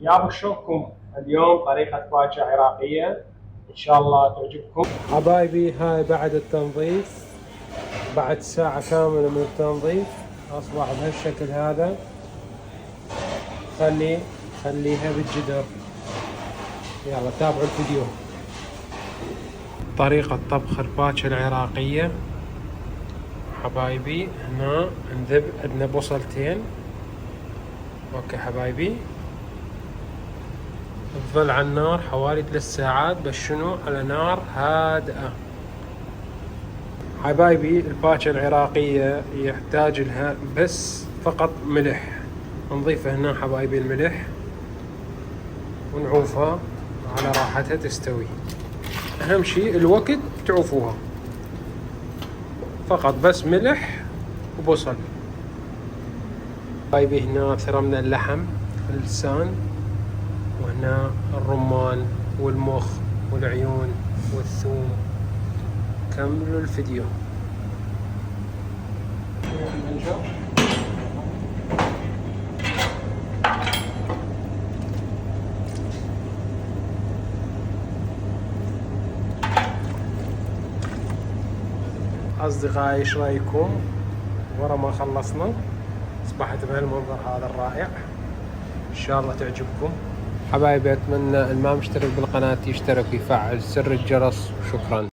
يا بشركم اليوم طريقة باجة عراقية إن شاء الله تعجبكم. حبايبي هاي بعد التنظيف، بعد ساعة كاملة من التنظيف أصبح بهالشكل هذا. خليها بالجدر. يلا تابعوا الفيديو. طريقة طبخ الباجة العراقية حبايبي. هنا نذب عندنا بصلتين. اوكي حبايبي، تظل على النار حوالي 3 ساعات، بس شنو على نار هادئة. حبايبي الباجة العراقية يحتاج لها بس فقط ملح. نضيف هنا حبايبي الملح ونعوفها على راحتها تستوي. اهم شيء الوقت تعوفوها، فقط بس ملح وبصل. حبايبي هنا ثرمنا اللحم، اللسان، وهنا الرمان والمخ والعيون والثوم. كملوا الفيديو. أصدقائي ايش رايكم ورا ما خلصنا؟ اصبحت بهالمنظر هذا الرائع. ان شاء الله تعجبكم حبايبي. اتمنى اللي ما مشترك بالقناة يشترك ويفعل زر الجرس، وشكرا.